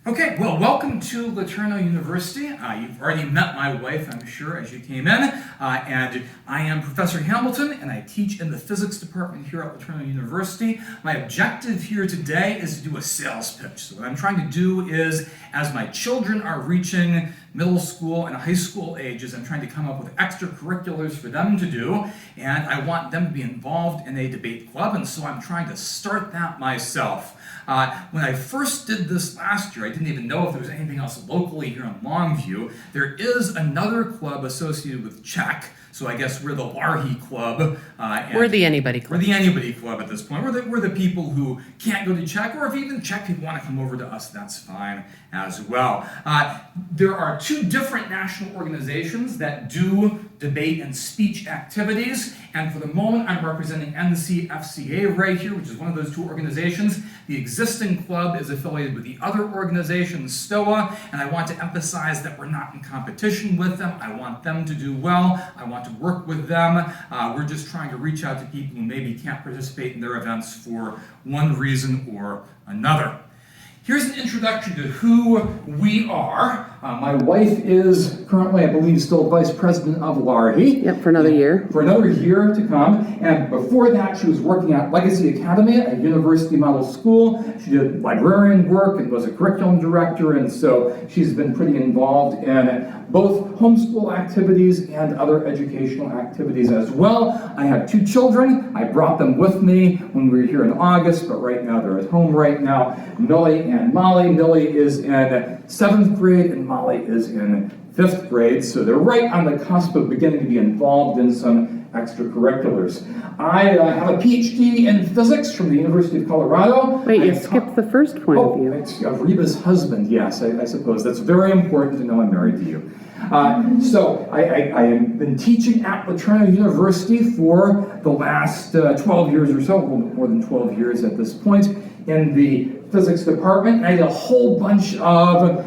Okay, well, welcome to Laterno University. You've already met my wife, I'm sure, as you came in. And I am Professor Hamilton, and I teach in the physics department here at Laterno University. My objective here today is to do a sales pitch. So what I'm trying to do is, as my children are reaching middle school and high school ages, I'm trying to come up with extracurriculars for them to do, and I want them to be involved in a debate club, and so I'm trying to start that myself. When I first did this last year, I didn't even know if there was anything else locally here in Longview. There is another club associated with Czech, so I guess we're the Larhi Club. We're the Anybody Club. We're the Anybody Club at this point. We're the people who can't go to Czech, or if even Czech people want to come over to us, that's fine as well. There are two different national organizations that do debate and speech activities, and for the moment I'm representing NCFCA right here, which is one of those two organizations. The existing club is affiliated with the other organization, STOA, and I want to emphasize that we're not in competition with them. I want them to do well. I want to work with them. We're just trying to reach out to people who maybe can't participate in their events for one reason or another. Here's an introduction to who we are. My wife is currently, I believe, still vice president of Larhi. Yep, for another year. For another year to come. And before that, she was working at Legacy Academy, a university model school. She did librarian work and was a curriculum director, and so she's been pretty involved in both homeschool activities and other educational activities as well. I have two children. I brought them with me when we were here in August, but right now they're at home right now. Millie and Molly. Millie is in 7th grade and Molly is in 5th grade, so they're right on the cusp of beginning to be involved in some extracurriculars. I have a PhD in physics from the University of Colorado. Wait, you skipped the first point of view. It's Reba's husband, yes, I suppose. That's very important to know I'm married to you. So I have been teaching at Laterno University for the last 12 years or so, a little bit more than 12 years at this point, in the physics department. I did a whole bunch of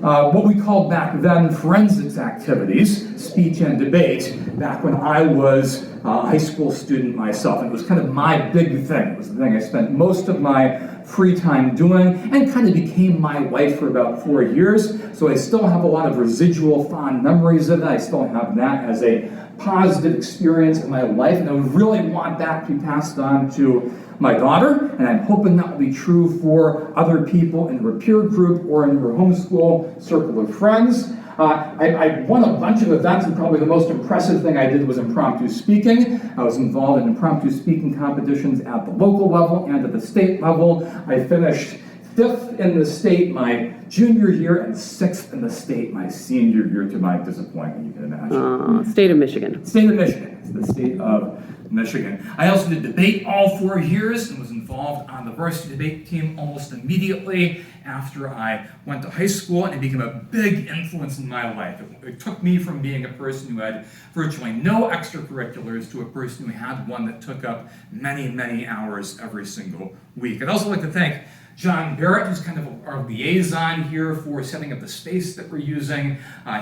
what we called back then forensics activities, speech and debate, back when I was a high school student myself. And it was kind of my big thing. It was the thing I spent most of my free time doing, and kind of became my life for about 4 years. So I still have a lot of residual fond memories of it. I still have that as a positive experience in my life, and I would really want that to be passed on to my daughter, and I'm hoping that will be true for other people in her peer group or in her homeschool circle of friends. I won a bunch of events, and probably the most impressive thing I did was impromptu speaking. I was involved in impromptu speaking competitions at the local level and at the state level. I finished 5th in the state my junior year and 6th in the state my senior year, to my disappointment, you can imagine. State of Michigan. State of Michigan. It's the state of Michigan. I also did debate all 4 years and was involved on the varsity debate team almost immediately after I went to high school, and it became a big influence in my life. It took me from being a person who had virtually no extracurriculars to a person who had one that took up many, many hours every single week. I'd also like to thank John Barrett, who's kind of our liaison here for setting up the space that we're using.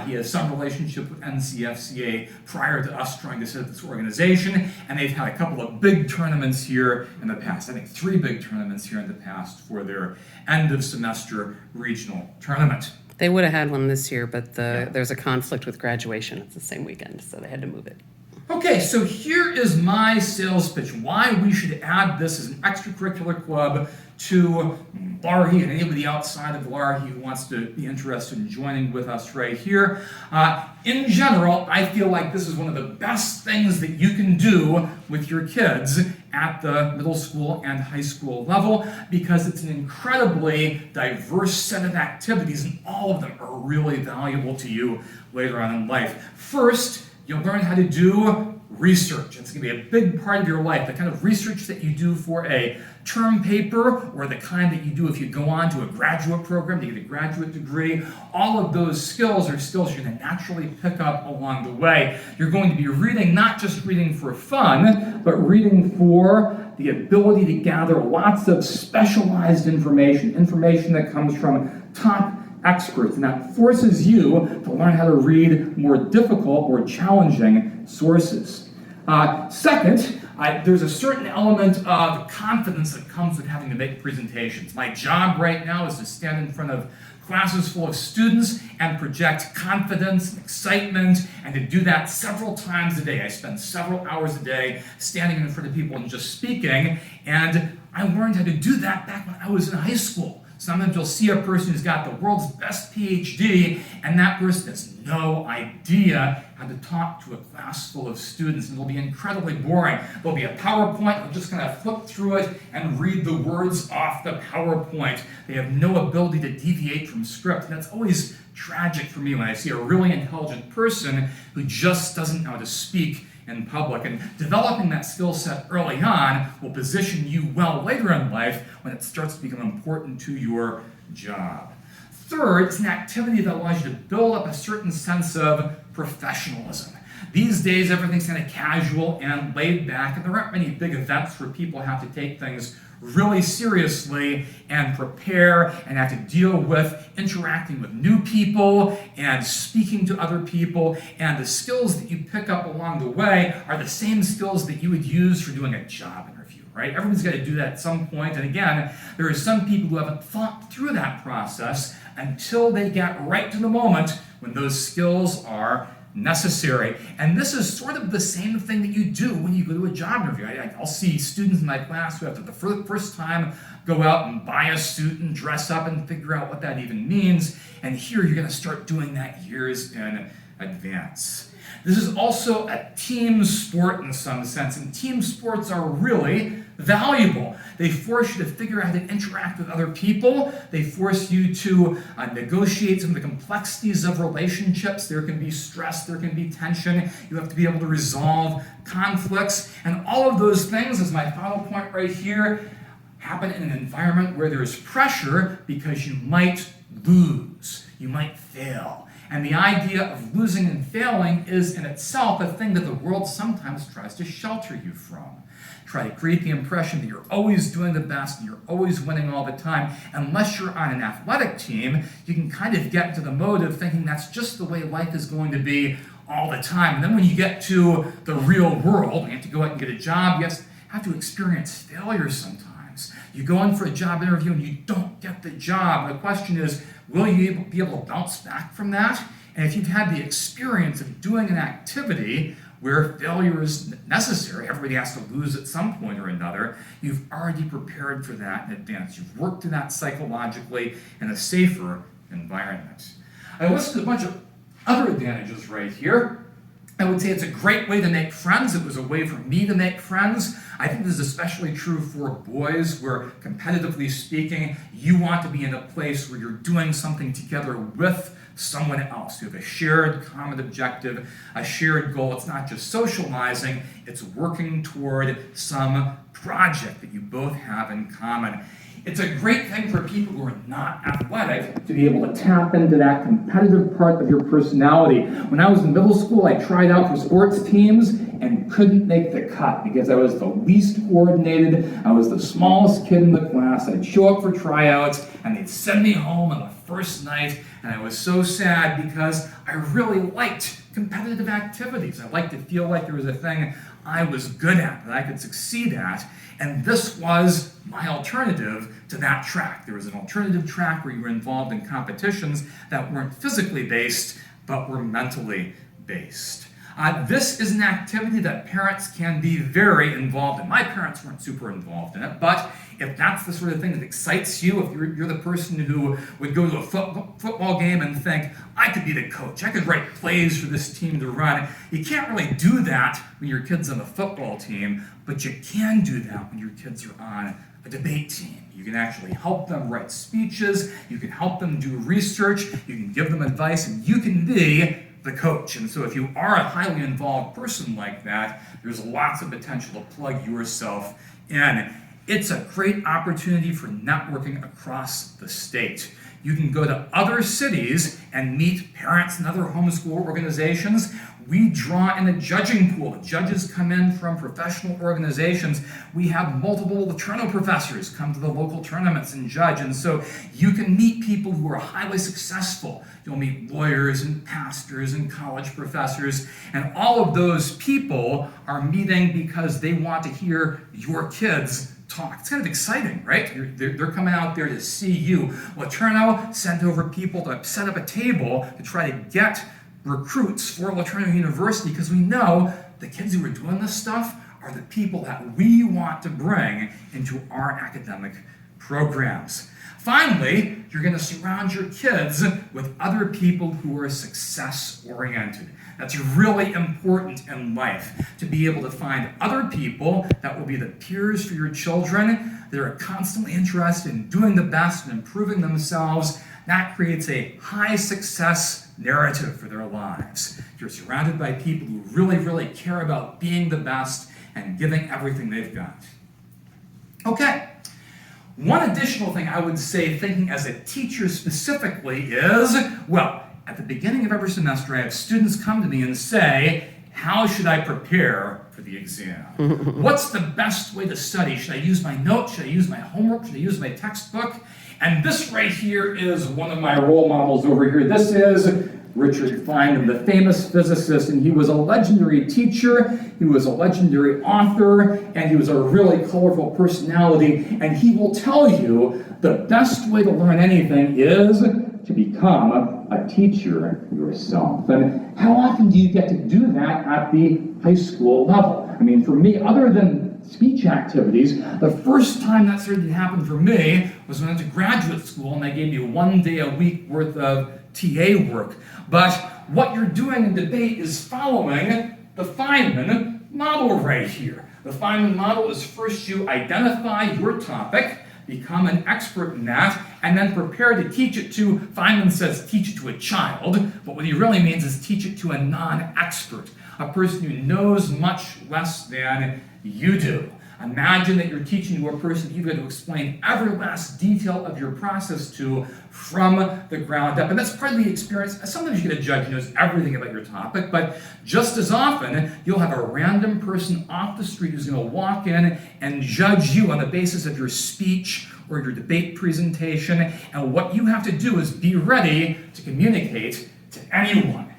He has some relationship with NCFCA prior to us trying to set up this organization, and they've had a couple of big tournaments here in the past. I think 3 big tournaments here in the past for their end of semester regional tournament. They would have had one this year, but there's a conflict with graduation. It's the same weekend, so they had to move it. Okay, so here is my sales pitch, why we should add this as an extracurricular club to Larhi and anybody outside of Larhi who wants to be interested in joining with us right here. In general, I feel like this is one of the best things that you can do with your kids at the middle school and high school level, because it's an incredibly diverse set of activities, and all of them are really valuable to you later on in life. First, you'll learn how to do research. It's going to be a big part of your life, the kind of research that you do for a term paper, or the kind that you do if you go on to a graduate program to get a graduate degree. All of those skills are skills you're going to naturally pick up along the way. You're going to be reading, not just reading for fun, but reading for the ability to gather lots of specialized information that comes from top experts, and that forces you to learn how to read more difficult or challenging sources. Second, There's a certain element of confidence that comes with having to make presentations. My job right now is to stand in front of classes full of students and project confidence and excitement, and to do that several times a day. I spend several hours a day standing in front of people and just speaking, and I learned how to do that back when I was in high school. Sometimes you'll see a person who's got the world's best PhD, and that person has no idea how to talk to a class full of students, and it'll be incredibly boring. There'll be a PowerPoint, they'll just kind of flip through it and read the words off the PowerPoint. They have no ability to deviate from script, and that's always tragic for me when I see a really intelligent person who just doesn't know how to speak in public. And developing that skill set early on will position you well later in life when it starts to become important to your job. Third, it's an activity that allows you to build up a certain sense of professionalism. These days, everything's kind of casual and laid back, and there aren't many big events where people have to take things really seriously and prepare and have to deal with interacting with new people and speaking to other people, and the skills that you pick up along the way are the same skills that you would use for doing a job interview, right? Everyone's got to do that at some point, and again, there are some people who haven't thought through that process until they get right to the moment when those skills are necessary. And this is sort of the same thing that you do when you go to a job interview. I'll see students in my class who have to, for the first time, go out and buy a suit and dress up and figure out what that even means. And here you're going to start doing that years in advance. This is also a team sport in some sense, and team sports are really valuable. They force you to figure out how to interact with other people. They force you to negotiate some of the complexities of relationships. There can be stress, there can be tension. You have to be able to resolve conflicts. And all of those things, as my final point right here, happen in an environment where there's pressure because you might lose, you might fail. And the idea of losing and failing is in itself a thing that the world sometimes tries to shelter you from. Try to create the impression that you're always doing the best and you're always winning all the time. Unless you're on an athletic team, you can kind of get into the mode of thinking that's just the way life is going to be all the time. And then when you get to the real world, you have to go out and get a job, you have to experience failure sometimes. You go in for a job interview and you don't get the job. The question is, will you be able to bounce back from that? And if you've had the experience of doing an activity where failure is necessary, everybody has to lose at some point or another, you've already prepared for that in advance. You've worked through that psychologically in a safer environment. I listed a bunch of other advantages right here. I would say it's a great way to make friends. It was a way for me to make friends. I think this is especially true for boys, where competitively speaking, you want to be in a place where you're doing something together with someone else. You have a shared common objective, a shared goal. It's not just socializing, it's working toward some project that you both have in common. It's a great thing for people who are not athletic to be able to tap into that competitive part of your personality. When I was in middle school, I tried out for sports teams and couldn't make the cut because I was the least coordinated. I was the smallest kid in the class. I'd show up for tryouts and they'd send me home on the first night, and I was so sad because I really liked competitive activities. I liked to feel like there was a thing I was good at, that I could succeed at, and this was my alternative to that track. There was an alternative track where you were involved in competitions that weren't physically based, but were mentally based. This is an activity that parents can be very involved in. My parents weren't super involved in it, but if that's the sort of thing that excites you, if you're the person who would go to a football game and think, I could be the coach, I could write plays for this team to run, you can't really do that when your kid's on the football team, but you can do that when your kids are on a debate team. You can actually help them write speeches, you can help them do research, you can give them advice, and you can be the coach. And so if you are a highly involved person like that, there's lots of potential to plug yourself in. It's a great opportunity for networking across the state. You can go to other cities and meet parents and other homeschool organizations We draw in a judging pool. Judges come in from professional organizations. We have multiple Laterno professors come to the local tournaments and judge. And so you can meet people who are highly successful. You'll meet lawyers and pastors and college professors. And all of those people are meeting because they want to hear your kids talk. It's kind of exciting, right? They're coming out there to see you. Laterno sent over people to set up a table to try to get recruits for Laterno University because we know the kids who are doing this stuff are the people that we want to bring into our academic programs. Finally, you're going to surround your kids with other people who are success-oriented. That's really important in life, to be able to find other people that will be the peers for your children that are constantly interested in doing the best and improving themselves. That creates a high success narrative for their lives. You're surrounded by people who really, really care about being the best and giving everything they've got. Okay. One additional thing I would say, thinking as a teacher specifically, is, well, at the beginning of every semester, I have students come to me and say, how should I prepare for the exam? What's the best way to study? Should I use my notes? Should I use my homework? Should I use my textbook? And this right here is one of my role models over here. This is Richard Feynman, the famous physicist, and he was a legendary teacher, he was a legendary author, and he was a really colorful personality, and he will tell you the best way to learn anything is to become a teacher yourself. And how often do you get to do that at the high school level? I mean, for me, other than speech activities, the first time that started to happen for me was when I went to graduate school and they gave me 1 day a week worth of TA work. But what you're doing in debate is following the Feynman model right here. The Feynman model is first you identify your topic, become an expert in that, and then prepare to teach it to, Feynman says teach it to a child, but what he really means is teach it to a non-expert, a person who knows much less than you do. Imagine that you're teaching to a person you've got to explain every last detail of your process to from the ground up. And that's part of the experience. Sometimes you get a judge who knows everything about your topic, but just as often, you'll have a random person off the street who's going to walk in and judge you on the basis of your speech or your debate presentation. And what you have to do is be ready to communicate to anyone.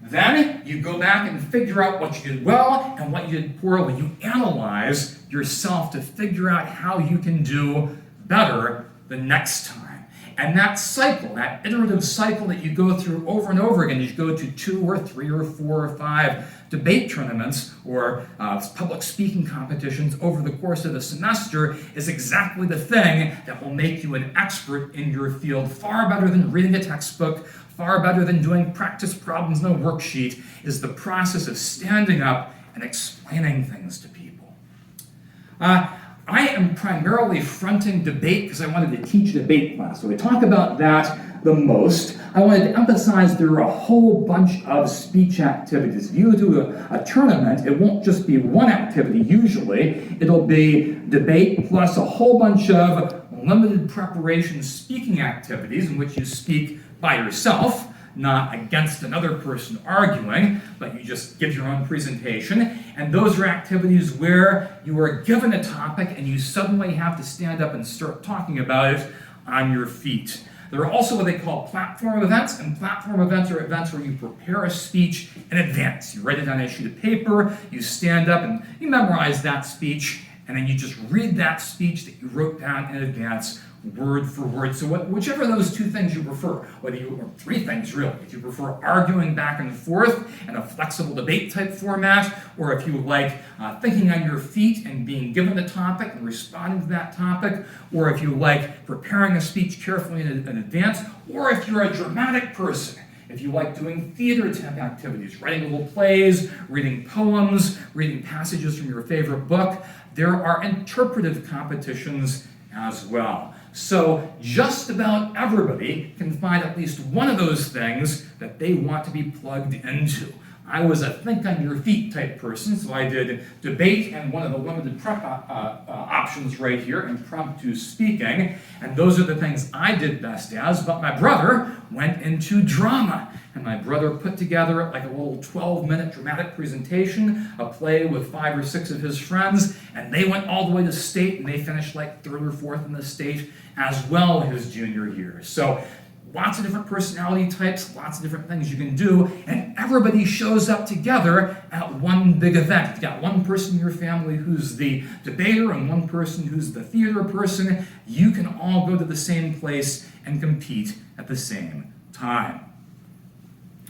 Then you go back and figure out what you did well and what you did poorly. You analyze yourself to figure out how you can do better the next time. And that cycle, that iterative cycle that you go through over and over again, you go to 2 or 3 or 4 or 5 debate tournaments or public speaking competitions over the course of the semester, is exactly the thing that will make you an expert in your field, far better than reading a textbook, far better than doing practice problems in a worksheet, is the process of standing up and explaining things to people. I am primarily fronting debate because I wanted to teach a debate class, so we talk about that the most. I wanted to emphasize there are a whole bunch of speech activities. If you do a tournament, it won't just be one activity usually. It'll be debate plus a whole bunch of limited preparation speaking activities in which you speak by yourself, not against another person arguing, but you just give your own presentation. And those are activities where you are given a topic and you suddenly have to stand up and start talking about it on your feet. There are also what they call platform events, and platform events are events where you prepare a speech in advance. You write it on a sheet of paper, you stand up and you memorize that speech, and then you just read that speech that you wrote down in advance, word for word. So whichever of those 2 things you prefer, or 3 things really, if you prefer arguing back and forth in a flexible debate type format, or if you like thinking on your feet and being given the topic and responding to that topic, or if you like preparing a speech carefully in advance, or if you're a dramatic person, if you like doing theater type activities, writing little plays, reading poems, reading passages from your favorite book, there are interpretive competitions as well. So just about everybody can find at least one of those things that they want to be plugged into. I was a think on your feet type person, so I did debate and one of the limited prep options right here, impromptu speaking, and those are the things I did best as, but my brother went into drama. And my brother put together like a little 12-minute dramatic presentation, a play with 5 or 6 of his friends, and they went all the way to state, and they finished like 3rd or 4th in the state as well his junior year. So lots of different personality types, lots of different things you can do, and everybody shows up together at one big event. You've got one person in your family who's the debater and one person who's the theater person. You can all go to the same place and compete at the same time.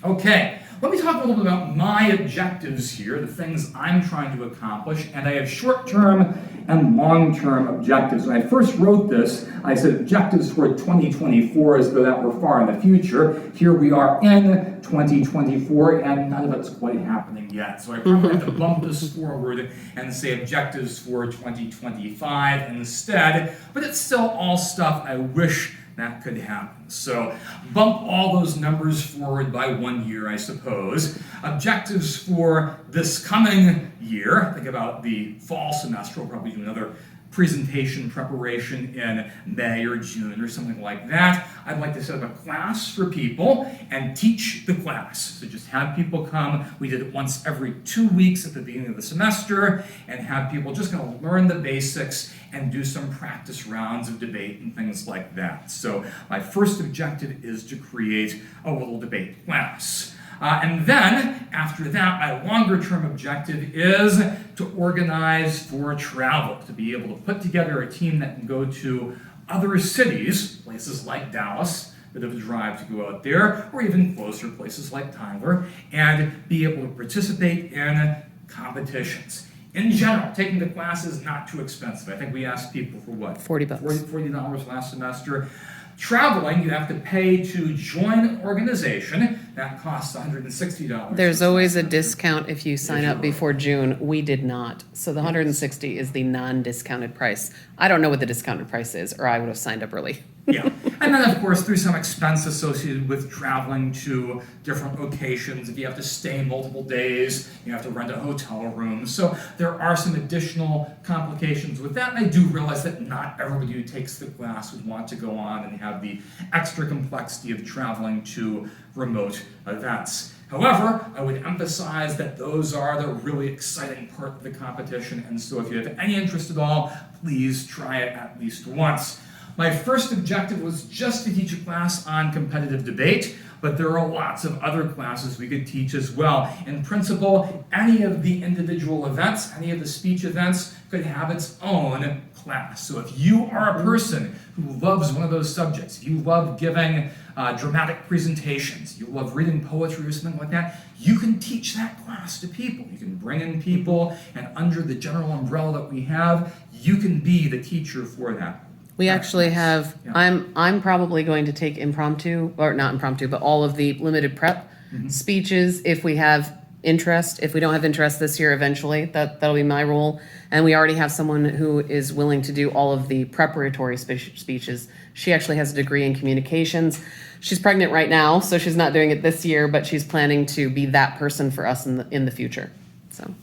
Okay, let me talk a little bit about my objectives here, the things I'm trying to accomplish, and I have short-term and long-term objectives. When I first wrote this, I said objectives for 2024 as though that were far in the future. Here we are in 2024, and none of it's quite happening yet. So I probably have to bump this forward and say objectives for 2025 instead, but it's still all stuff I wish that could happen. So bump all those numbers forward by 1 year, I suppose. Objectives for this coming year, think about the fall semester, we'll probably do another presentation preparation in May or June or something like that. I'd like to set up a class for people and teach the class. So just have people come. We did it once every 2 weeks at the beginning of the semester and have people just going to learn the basics and do some practice rounds of debate and things like that. So my first objective is to create a little debate class. And then, after that, my longer-term objective is to organize for travel, to be able to put together a team that can go to other cities, places like Dallas, bit of a drive to go out there, or even closer, places like Tyler, and be able to participate in competitions. In general, taking the class is not too expensive. I think we asked people for what? $40. $40 last semester. Traveling, you have to pay to join an organization. That costs $160. There's always a discount if you sign up before June. We did not. So the 160 is the non-discounted price. I don't know what the discounted price is, or I would have signed up early. Yeah, and then of course there's some expense associated with traveling to different locations. If you have to stay multiple days, you have to rent a hotel room. So there are some additional complications with that, and I do realize that not everybody who takes the class would want to go on and have the extra complexity of traveling to remote events. However, I would emphasize that those are the really exciting part of the competition, and so if you have any interest at all, please try it at least once. My first objective was just to teach a class on competitive debate, but there are lots of other classes we could teach as well. In principle, any of the individual events, any of the speech events could have its own class. So if you are a person who loves one of those subjects, if you love giving dramatic presentations, you love reading poetry or something like that, you can teach that class to people. You can bring in people, and under the general umbrella that we have, you can be the teacher for that. We actually have, Yeah. I'm probably going to take impromptu, or not impromptu, but all of the limited prep speeches if we have interest. If we don't have interest this year, eventually, that'll be my role. And we already have someone who is willing to do all of the preparatory speeches. She actually has a degree in communications. She's pregnant right now, so she's not doing it this year, but she's planning to be that person for us in the future. So.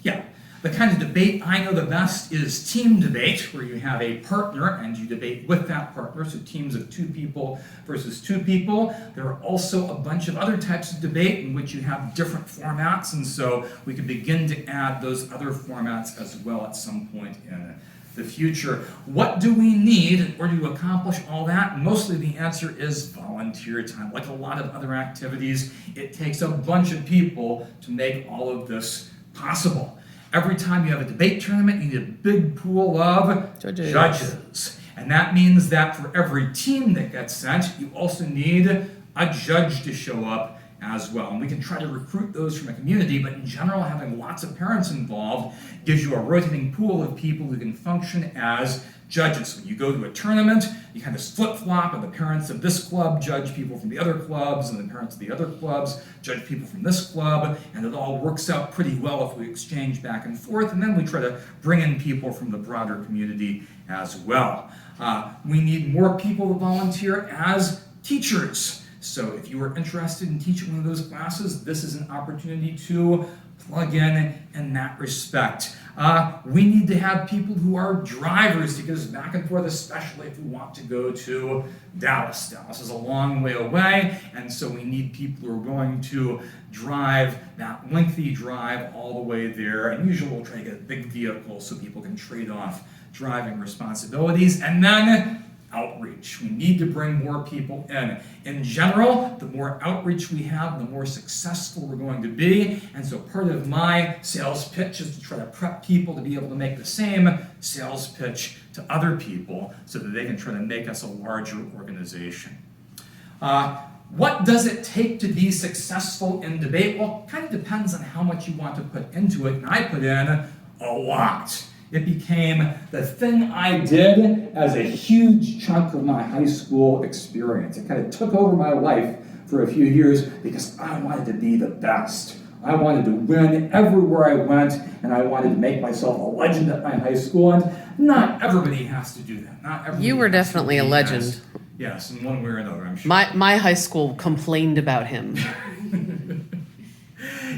Yeah. The kind of debate I know the best is team debate, where you have a partner and you debate with that partner, so teams of 2 people versus 2 people. There are also a bunch of other types of debate in which you have different formats, and so we can begin to add those other formats as well at some point in the future. What do we need in order to accomplish all that? Mostly the answer is volunteer time. Like a lot of other activities, it takes a bunch of people to make all of this possible. Every time you have a debate tournament, you need a big pool of judges. And that means that for every team that gets sent, you also need a judge to show up as well. And we can try to recruit those from a community, but in general, having lots of parents involved gives you a rotating pool of people who can function as judges. When you go to a tournament, you kind of flip-flop, and the parents of this club judge people from the other clubs, and the parents of the other clubs judge people from this club, and it all works out pretty well if we exchange back and forth, and then we try to bring in people from the broader community as well. We need more people to volunteer as teachers. So if you are interested in teaching one of those classes, this is an opportunity to plug in that respect. We need to have people who are drivers to get us back and forth, especially if we want to go to Dallas. Dallas is a long way away, and so we need people who are going to drive that lengthy drive all the way there. And usually we'll try to get a big vehicle so people can trade off driving responsibilities. And then outreach. We need to bring more people in. In general, the more outreach we have, the more successful we're going to be. And so part of my sales pitch is to try to prep people to be able to make the same sales pitch to other people so that they can try to make us a larger organization. What does it take to be successful in debate? Well, it kind of depends on how much you want to put into it, and I put in a lot. It became the thing I did as a huge chunk of my high school experience. It kind of took over my life for a few years because I wanted to be the best. I wanted to win everywhere I went, and I wanted to make myself a legend at my high school, and not everybody has to do that. Not everybody. You were definitely a legend. Yes, in one way or another, I'm sure. My high school complained about him.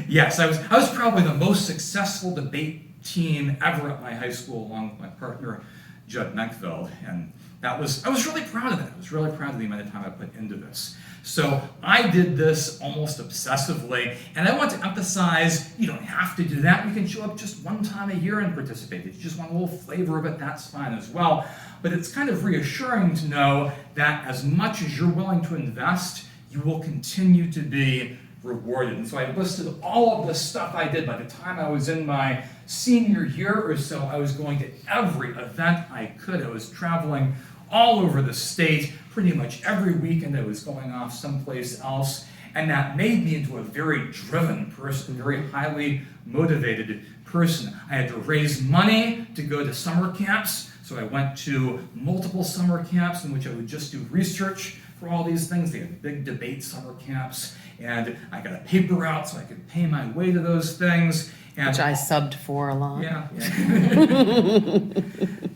Yes, I was probably the most successful debate team ever at my high school, along with my partner, Judd Meckveld, and I was really proud of that. I was really proud of the amount of time I put into this. So I did this almost obsessively, and I want to emphasize you don't have to do that. You can show up just one time a year and participate. If you just want a little flavor of it, that's fine as well. But it's kind of reassuring to know that as much as you're willing to invest, you will continue to be rewarded. And so I listed all of the stuff I did. By the time I was in my senior year or so, I was going to every event I could. I was traveling all over the state. Pretty much every weekend I was going off someplace else. And that made me into a very driven person, very highly motivated person. I had to raise money to go to summer camps. So I went to multiple summer camps in which I would just do research for all these things. They had big debate summer camps, and I got a paper route so I could pay my way to those things. And Which I subbed for a lot. Yeah.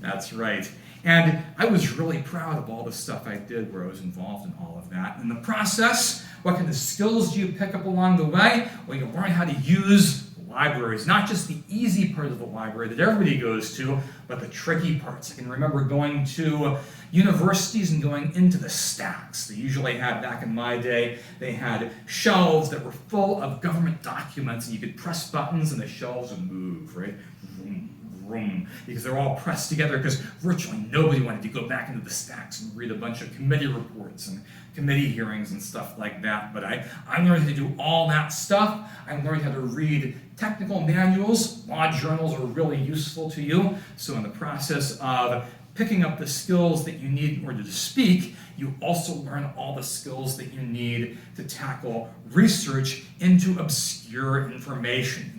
That's right. And I was really proud of all the stuff I did where I was involved in all of that. In the process, what kind of skills do you pick up along the way? Well, you learn how to use libraries, not just the easy part of the library that everybody goes to, but the tricky parts. I can remember going to universities and going into the stacks. They usually had, back in my day, they had shelves that were full of government documents, and you could press buttons and the shelves would move, right? Vroom, vroom, because they're all pressed together because virtually nobody wanted to go back into the stacks and read a bunch of committee reports and committee hearings and stuff like that. But I learned how to do all that stuff. I learned how to read technical manuals. Law journals are really useful to you. So in the process of picking up the skills that you need in order to speak, you also learn all the skills that you need to tackle research into obscure information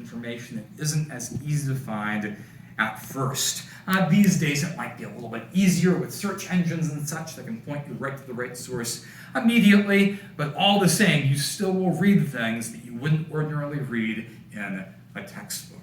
that isn't as easy to find at first. These days it might be a little bit easier with search engines and such that can point you right to the right source immediately, but all the same, you still will read things that you wouldn't ordinarily read in a textbook.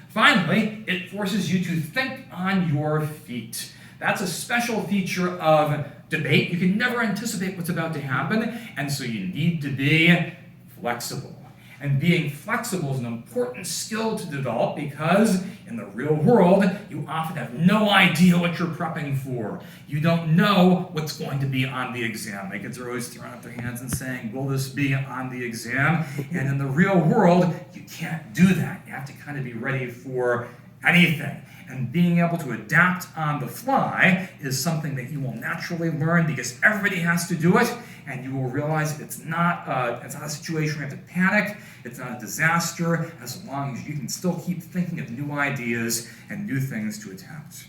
Finally, it forces you to think on your feet. That's a special feature of debate. You can never anticipate what's about to happen, and so you need to be flexible. And being flexible is an important skill to develop because in the real world, you often have no idea what you're prepping for. You don't know what's going to be on the exam. My kids are always throwing up their hands and saying, will this be on the exam? And in the real world, you can't do that. You have to kind of be ready for anything. And being able to adapt on the fly is something that you will naturally learn because everybody has to do it, and you will realize it's not a situation where you have to panic, it's not a disaster, as long as you can still keep thinking of new ideas and new things to attempt.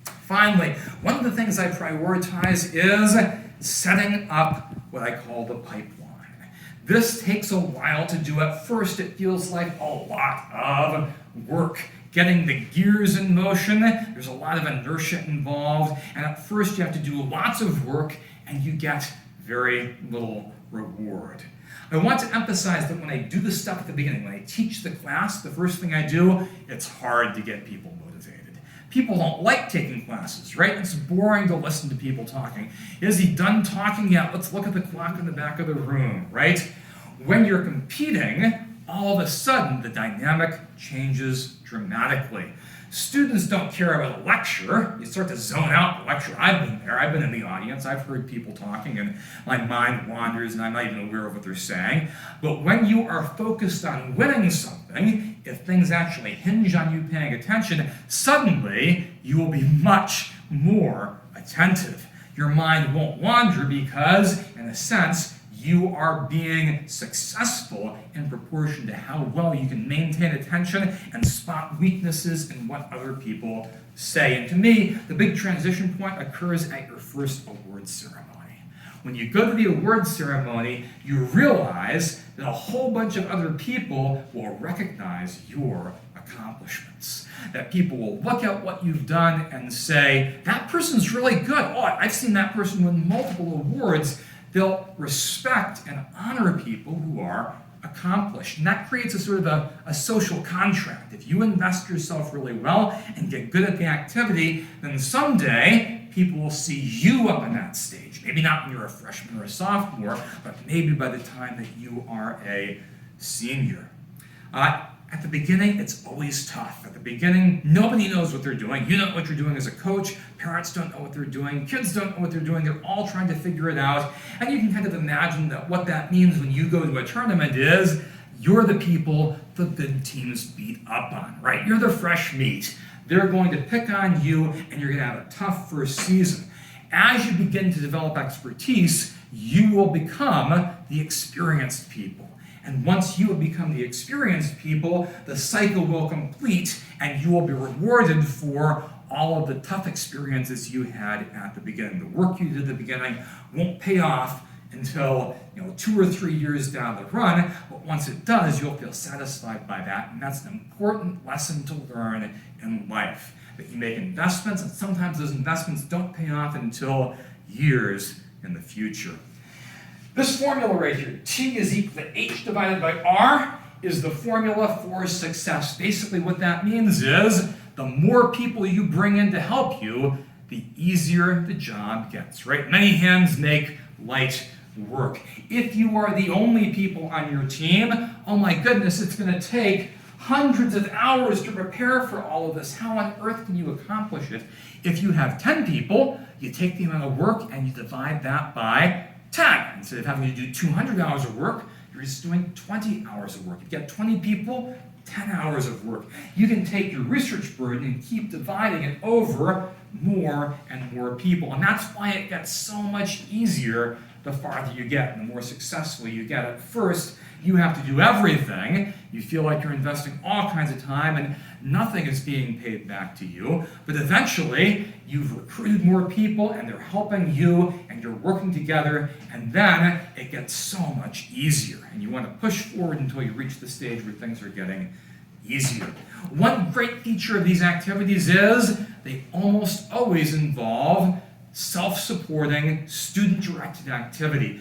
Finally, one of the things I prioritize is setting up what I call the pipeline. This takes a while to do. At first, it feels like a lot of work. Getting the gears in motion, there's a lot of inertia involved, and at first you have to do lots of work and you get very little reward. I want to emphasize that when I do the stuff at the beginning, when I teach the class, the first thing I do, it's hard to get people motivated. People don't like taking classes, right? It's boring to listen to people talking. Is he done talking yet? Let's look at the clock in the back of the room, right? When you're competing, all of a sudden the dynamic changes dramatically. Students don't care about a lecture. You start to zone out the lecture. I've been there. I've been in the audience. I've heard people talking and my mind wanders and I'm not even aware of what they're saying. But when you are focused on winning something, if things actually hinge on you paying attention, suddenly you will be much more attentive. Your mind won't wander because, in a sense, you are being successful in proportion to how well you can maintain attention and spot weaknesses in what other people say. And to me, the big transition point occurs at your first awards ceremony. When you go to the awards ceremony, you realize that a whole bunch of other people will recognize your accomplishments. That people will look at what you've done and say, that person's really good. Oh, I've seen that person win multiple awards. They'll respect and honor people who are accomplished. And that creates a sort of a social contract. If you invest yourself really well and get good at the activity, then someday people will see you up on that stage. Maybe not when you're a freshman or a sophomore, but maybe by the time that you are a senior. At the beginning, it's always tough. At the beginning, nobody knows what they're doing. You don't know what you're doing as a coach. Parents don't know what they're doing. Kids don't know what they're doing. They're all trying to figure it out. And you can kind of imagine that what that means when you go to a tournament is you're the people the good teams beat up on, right? You're the fresh meat. They're going to pick on you, and you're going to have a tough first season. As you begin to develop expertise, you will become the experienced people. And once you have become the experienced people, the cycle will complete and you will be rewarded for all of the tough experiences you had at the beginning. The work you did at the beginning won't pay off until 2 or 3 years down the run, but once it does, you'll feel satisfied by that, and that's an important lesson to learn in life. That you make investments, and sometimes those investments don't pay off until years in the future. This formula right here, T is equal to H divided by R, is the formula for success. Basically what that means is the more people you bring in to help you, the easier the job gets, right? Many hands make light work. If you are the only people on your team, oh my goodness, it's going to take hundreds of hours to prepare for all of this. How on earth can you accomplish it? If you have 10 people, you take the amount of work and you divide that by 10. Instead of having to do 200 hours of work, you're just doing 20 hours of work. You get 20 people, 10 hours of work. You can take your research burden and keep dividing it over more and more people. And that's why it gets so much easier the farther you get and the more successful you get. At first, you have to do everything. You feel like you're investing all kinds of time and nothing is being paid back to you. But eventually, you've recruited more people and they're helping you and you're working together, and then it gets so much easier. And you want to push forward until you reach the stage where things are getting easier. One great feature of these activities is they almost always involve self-supporting, student-directed activity.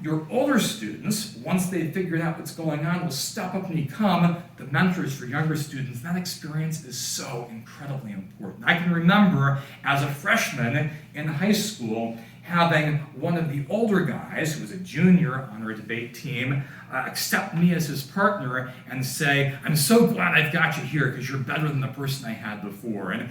Your older students, once they've figured out what's going on, will step up and become the mentors for younger students. That experience is so incredibly important. I can remember as a freshman in high school having one of the older guys, who was a junior on our debate team, accept me as his partner and say, I'm so glad I've got you here because you're better than the person I had before. And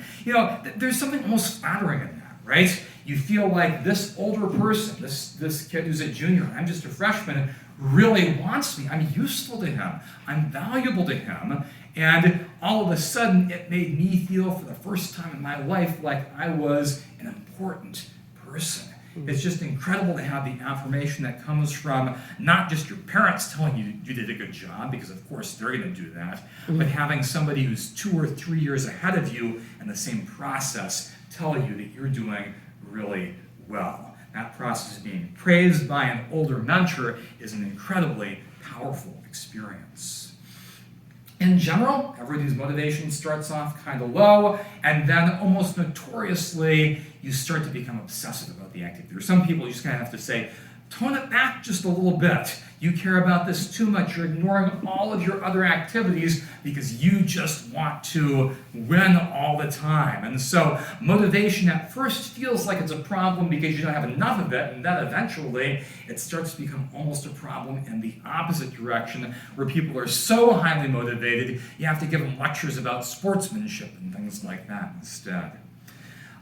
there's something almost flattering in that, right? You feel like this older person, this kid who's a junior, I'm just a freshman, really wants me. I'm useful to him. I'm valuable to him. And all of a sudden, it made me feel for the first time in my life like I was an important person. It's just incredible to have the affirmation that comes from not just your parents telling you you did a good job, because of course they're going to do that, but having somebody who's 2 or 3 years ahead of you in the same process tell you that you're doing really well. That process of being praised by an older mentor is an incredibly powerful experience. In general, everybody's motivation starts off kind of low, and then almost notoriously, you start to become obsessive about the activity. There's some people you just kind of have to say, tone it back just a little bit. You care about this too much. You're ignoring all of your other activities because you just want to win all the time. And so motivation at first feels like it's a problem because you don't have enough of it, and then eventually it starts to become almost a problem in the opposite direction, where people are so highly motivated, you have to give them lectures about sportsmanship and things like that instead.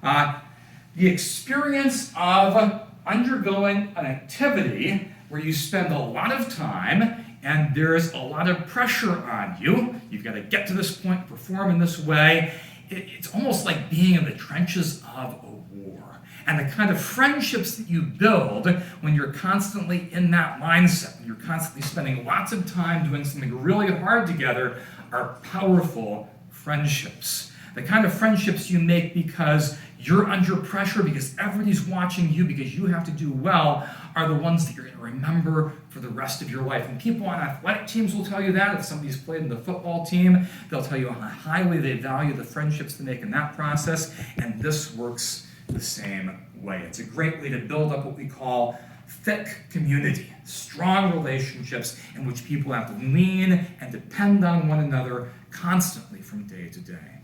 The experience of undergoing an activity where you spend a lot of time and there's a lot of pressure on you. You've got to get to this point, perform in this way. It's almost like being in the trenches of a war. And the kind of friendships that you build when you're constantly in that mindset, when you're constantly spending lots of time doing something really hard together, are powerful friendships. The kind of friendships you make because you're under pressure, because everybody's watching you, because you have to do well, are the ones that you're going to remember for the rest of your life. And people on athletic teams will tell you that. If somebody's played in the football team, they'll tell you how highly they value the friendships they make in that process. And this works the same way. It's a great way to build up what we call thick community, strong relationships in which people have to lean and depend on one another constantly from day to day.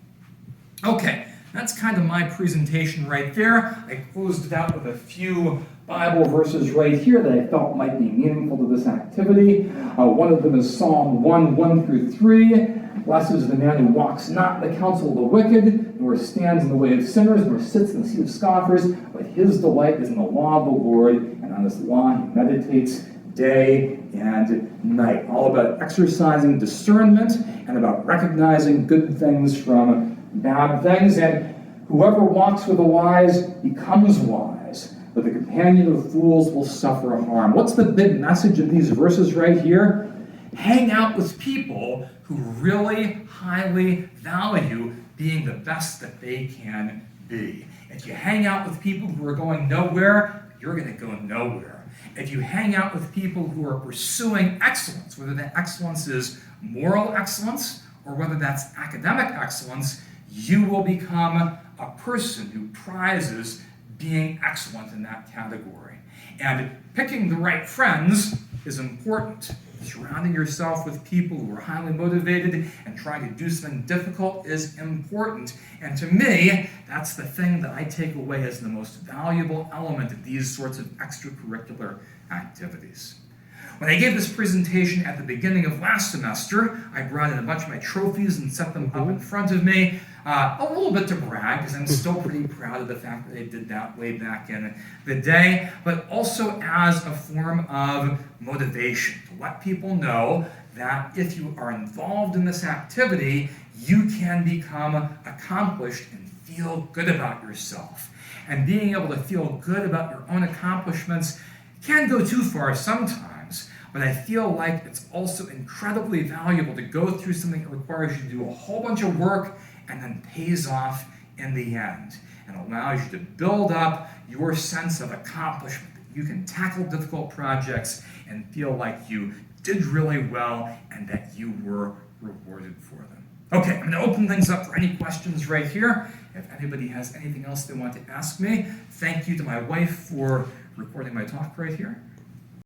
Okay, that's kind of my presentation right there. I closed it out with a few Bible verses right here that I felt might be meaningful to this activity. One of them is Psalm 1 through 3. Blessed is the man who walks not in the counsel of the wicked, nor stands in the way of sinners, nor sits in the seat of scoffers, but his delight is in the law of the Lord, and on this law he meditates day and night. All about exercising discernment and about recognizing good things from bad things. And whoever walks with the wise becomes wise, but the companion of fools will suffer harm. What's the big message of these verses right here? Hang out with people who really highly value being the best that they can be. If you hang out with people who are going nowhere, you're going to go nowhere. If you hang out with people who are pursuing excellence, whether that excellence is moral excellence or whether that's academic excellence, you will become a person who prizes being excellent in that category. And picking the right friends is important. Surrounding yourself with people who are highly motivated and trying to do something difficult is important. And to me, that's the thing that I take away as the most valuable element of these sorts of extracurricular activities. When I gave this presentation at the beginning of last semester, I brought in a bunch of my trophies and set them up in front of me, a little bit to brag, because I'm still pretty proud of the fact that I did that way back in the day, but also as a form of motivation, to let people know that if you are involved in this activity, you can become accomplished and feel good about yourself. And being able to feel good about your own accomplishments can go too far sometimes, but I feel like it's also incredibly valuable to go through something that requires you to do a whole bunch of work and then pays off in the end and allows you to build up your sense of accomplishment, that you can tackle difficult projects and feel like you did really well and that you were rewarded for them. Okay, I'm going to open things up for any questions right here. If anybody has anything else they want to ask me, thank you to my wife for recording my talk right here.